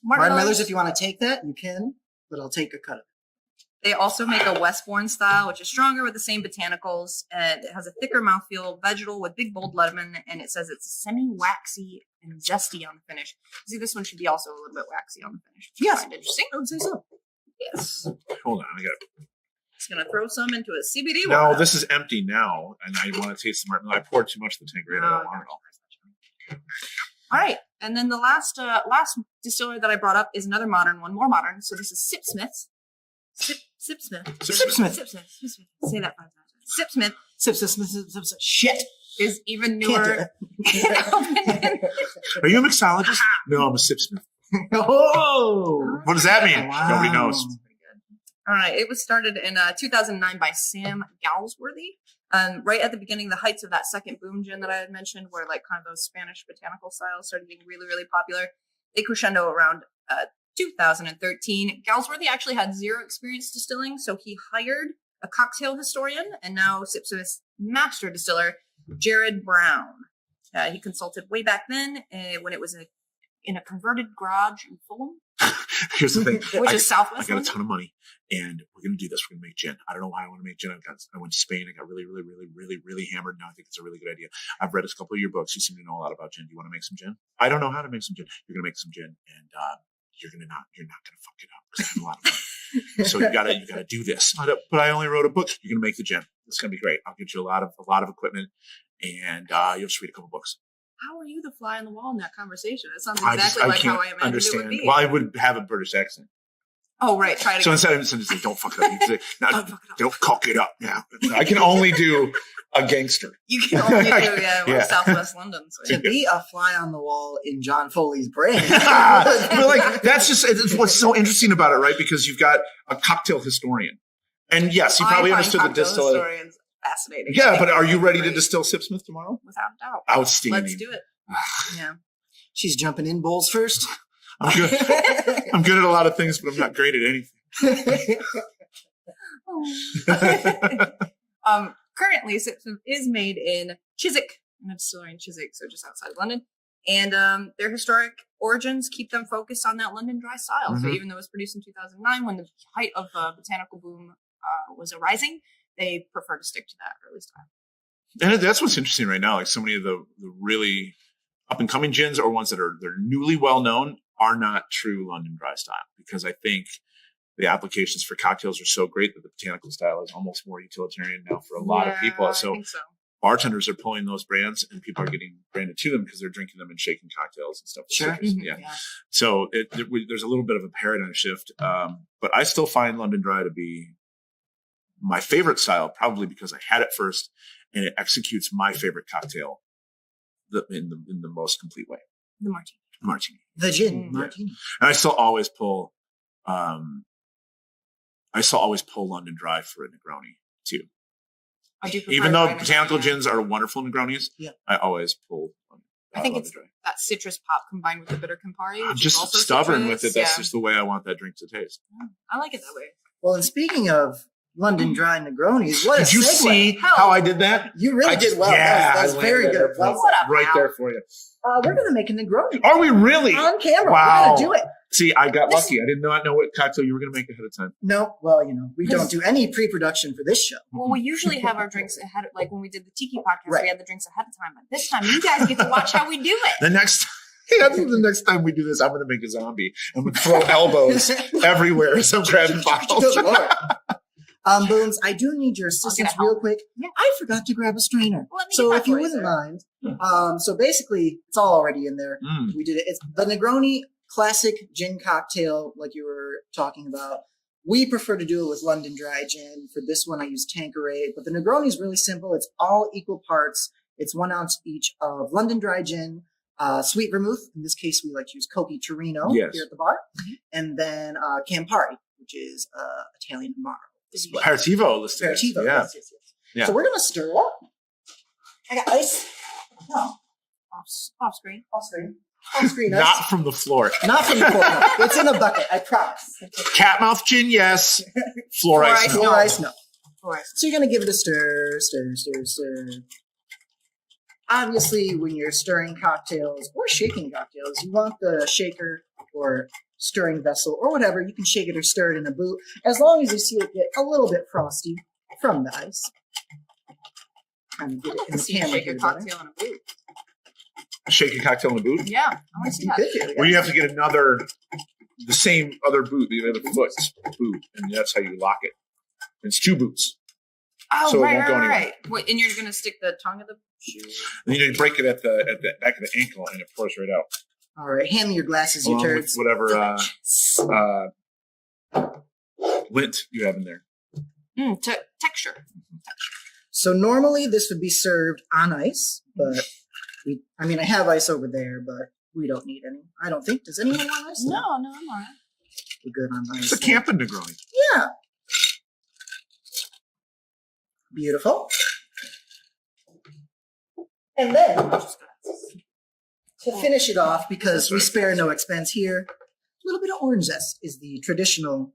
Martin Miller's, if you want to take that, you can, but I'll take a cut of it. They also make a Westbourne style, which is stronger with the same botanicals. And it has a thicker mouthfeel, vegetal with big bold lemon, and it says it's semi-waxy and zesty on the finish. See, this one should be also a little bit waxy on the finish. Which I Yes. find interesting. I would say so. Yes. Hold on, I got. Just gonna throw some into a CBD No, water. this is empty now, and I want to taste the Martin. I poured too much of the Tanqueray. I don't want it all. All right, and then the last distillery that I brought up is another modern one, more modern. So this is Sipsmith. Sipsmith. Sipsmith. Sipsmith. Say that 5 times. Sipsmith Sip. Shit. is even Can't do newer. it. Are you a mixologist? No, I'm a sipsmith. Oh. What does that mean? Wow. Nobody knows. All right, it was started in 2009 by Sam Gallsworthy. Right at the beginning, the heights of that second boom gin that I had mentioned, where like kind of those Spanish botanical styles started getting really, really popular. They crescendo around 2013. Gallsworthy actually had 0 experience distilling, so he hired a cocktail historian and now Sipsmith's master distiller, Jared Brown. He consulted way back then when it was in a converted garage in Fulham, Here's the thing. which I is Southwest got a London. ton of money, and we're going to do this. We're going to make gin. I don't know why I want to make gin. I went to Spain. I got really, really, really, really, really hammered. Now I think it's a really good idea. I've read a couple of your books. You seem to know a lot about gin. Do you want to make some gin? I don't know how to make some gin. You're going to make some gin, and you're not going to fuck it up because I have a lot of money. So you gotta do this. But I only wrote a book. You're going to make the gin. It's going to be great. I'll get you a lot of equipment, and you'll just read a couple books. How are you the fly on the wall in that conversation? It sounds I exactly like can't how I imagined understand. it would be. Well, I would have a British accent. Oh, right. Try to So instead of saying, don't fuck it up, you can say, no, Don't fuck it up. don't cock it up. Yeah. I can only do a gangster. You can only do Yeah. Southwest London. So. To be a fly on the wall in John Foley's brain. But like, that's just it's what's so interesting about it, right? Because you've got a cocktail historian. And yes, he probably I find understood the cocktail distiller. historians fascinating. Yeah, but are you ready to distill Sipsmith tomorrow? Without a doubt. Outstanding. Let's do it. Yeah. She's jumping in bowls first. I'm good. I'm good at a lot of things, but I'm not great at anything. Currently, Sipsmith is made in Chiswick, in a distillery in Chiswick, so just outside of London. And their historic origins keep them focused on that London dry style. So even though it was produced in 2009, when the height of the botanical boom was arising, they prefer to stick to that early style. And that's what's interesting right now. Like so many of the really up and coming gins or ones that they're newly well known are not true London dry style, because I think the applications for cocktails are so great that the botanical style is almost more utilitarian now for a lot of people. So, I think so. Bartenders are pulling those brands and people are getting branded to them because they're drinking them and shaking cocktails and stuff. Sure. Yeah. So there's a little bit of a paradigm shift. But I still find London Dry to be my favorite style, probably because I had it first and it executes my favorite cocktail in the most complete way. The martini. The gin martini. And I still always pull London Dry for a Negroni too. I do prefer Even though dry botanical Negroni. gins are wonderful Negronis, I always pull. I think London it's Dry. that citrus pop combined with the bitter Campari. I'm which is just also stubborn citrus. with it. That's just the way I want that drink to taste. I like it that way. Well, and speaking of London dry Negronis, what Did a you segue. see how I did that? You really did well. Yeah, that was very good. Well, What up, right Al? there for you. we're going to make a Negroni Are we really? on camera. Wow. We're going to do it. See, I got lucky. I did not know what cocktail you were going to make ahead of time. No, well, we don't do any pre-production for this show. Well, we usually have our drinks ahead of, like when we did the Tiki podcast, Right. we had the drinks ahead of time. But this time, you guys get to watch how we do it. The next time we do this, I'm going to make a zombie. I'm going to throw elbows everywhere as I'm grabbing bottles. Good Lord. Boons, I do need your assistance help. real quick. Yeah. I forgot to grab a strainer. Let me So get if that you for wouldn't sir. mind, so basically it's all already in there. Mm. We did it. It's the Negroni classic gin cocktail, like you were talking about. We prefer to do it with London Dry gin. For this one, I use Tanqueray, but the Negroni is really simple. It's all equal parts. It's 1 ounce each of London Dry gin, sweet vermouth. In this case, we like to use Cochi Torino here at the bar, and then Campari, which is Italian Amaro. Aperitivo listed. Aperitivo. Yeah. Yes. Yeah. So we're gonna stir it up. I got ice. No, Off screen. off screen. Off screen ice. Not from the floor. Not from the corner. It's in a bucket. I promise. Catmouth gin, yes. Floor ice, ice, no. Floor ice, no. Of course. So you're gonna give it a stir. Obviously, when you're stirring cocktails or shaking cocktails, you want the shaker or stirring vessel or whatever. You can shake it or stir it in a boot, as long as you see it get a little bit frosty from the ice. Trying to get it in the See, camera shake here, a better. cocktail in a boot. Shake a cocktail in a boot. Yeah, I want to see You that. could do it. Where you have to get the same other boot, the other foot's boot, and that's how you lock it. It's 2 boots. Oh, So it right, won't go right, anywhere. right. Wait, and you're gonna stick the tongue of the shoe. And you break it at the back of the ankle, and it pours right out. All right, hand me your glasses, you Along with turds. whatever lint you have in there. Texture. So normally this would be served on ice, but I have ice over there, but we don't need any. I don't think. Does anyone want ice? No, I'm all right. We're good on ice. It's a camping Negroni. Yeah. Beautiful. And then, to finish it off, because we spare no expense here, a little bit of orange zest is the traditional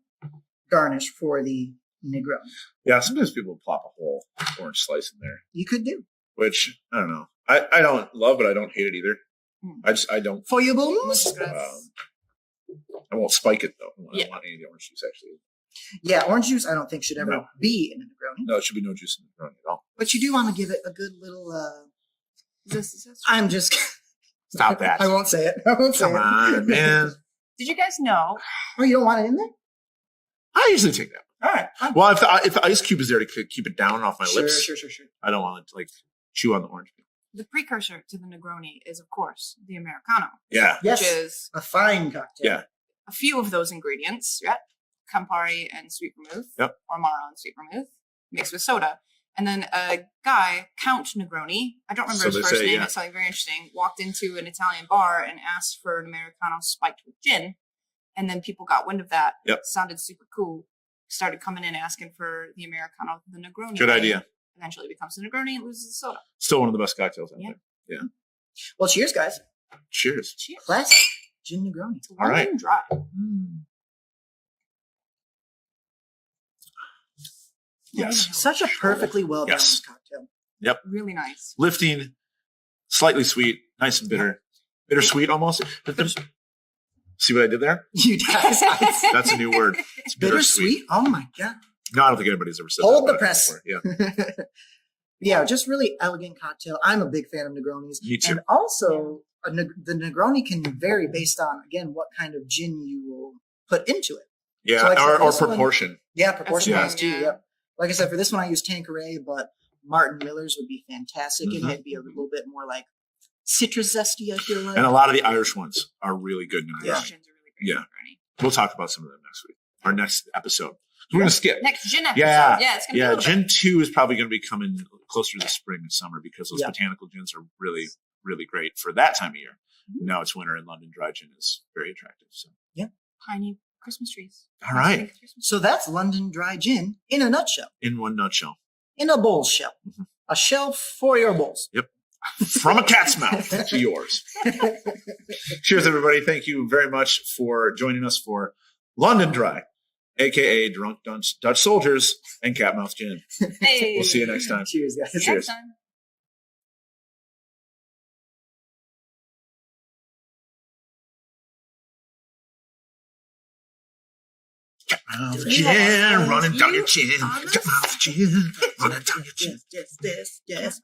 garnish for the Negroni. Yeah, sometimes people plop a whole orange slice in there, You could do. which I don't know. I don't love, but I don't hate it either. I don't. For you, Boons? I won't spike it though. I Yeah. don't want any of the orange juice actually. Yeah, orange juice I don't think should ever No. be in a Negroni. No, it should be no juice in the Negroni at all. But you do want to give it a good little, Is this I'm just, Stop that. I won't say it. I won't say Come it. on, man. Did you guys know? Oh, you don't want it in there? I usually take that. All right. Well, if the ice cube is there to keep it down off my lips, Sure. I don't want to chew on the orange. The precursor to the Negroni is, of course, the Americano, Yeah. Yes. which is A fine cocktail. Yeah. a few of those ingredients, right? Campari and sweet vermouth, Yep. or Amaro and sweet vermouth, mixed with soda. And then a guy, Count Negroni, I don't remember So his they first say, name, yeah. it's something very interesting, walked into an Italian bar and asked for an Americano spiked with gin. And then people got wind of that. Yep. Sounded super cool. Started coming in asking for the Americano, the Negroni. Good way. idea. eventually becomes a Negroni and loses the soda. Still one of the best cocktails out Yeah. there. Well, cheers, guys. Cheers. Cheers. Classic gin Negroni. All right. London Dry. Yes. Such a perfectly well balanced cocktail. Really nice. Lifting, slightly sweet, nice and bitter. Bittersweet almost. See what I did there? You guys, That's a new word. It's bittersweet. Oh my god. No, I don't think anybody's ever said Hold that. the press. Yeah. Yeah, just really elegant cocktail. I'm a big fan of Negronis. Me too. And also, the Negroni can vary based on, again, what kind of gin you will put into it. Yeah, So like for or this one- proportion. Yeah, proportion That's wise too. fine, Yeah. yeah. Like I said, for this one I use Tanqueray, but Martin Miller's would be fantastic. Mhm. It might be a little bit more like citrus zesty, I feel like. And a lot of the Irish ones are really good. Yeah. Irish gins are really great. Yeah. Negroni. We'll talk about some of them next week. Our next episode. We're going to skip. Next gin episode. Yeah. Yeah, it's gonna be a Yeah, little Gin bit. 2 is probably going to be coming closer to the spring and summer because those Yeah. botanical gins are really, really great for that time of year. Now it's winter and London Dry Gin is very attractive. So, Piney Christmas trees. all right. Christmas trees. So that's London Dry Gin in a nutshell, In one nutshell, in a bowl shell. Mhm. A shell for your bowls. from a cat's mouth to yours. Cheers, everybody. Thank you very much for joining us for London Dry, aka Drunk Dutch Soldiers and Catmouth Gin. Hey. We'll see you next time. Cheers, guys. See you Cheers. next time. Catmouth Gin, running down your chin. honest? Catmouth Gin, running down your chin. Yes.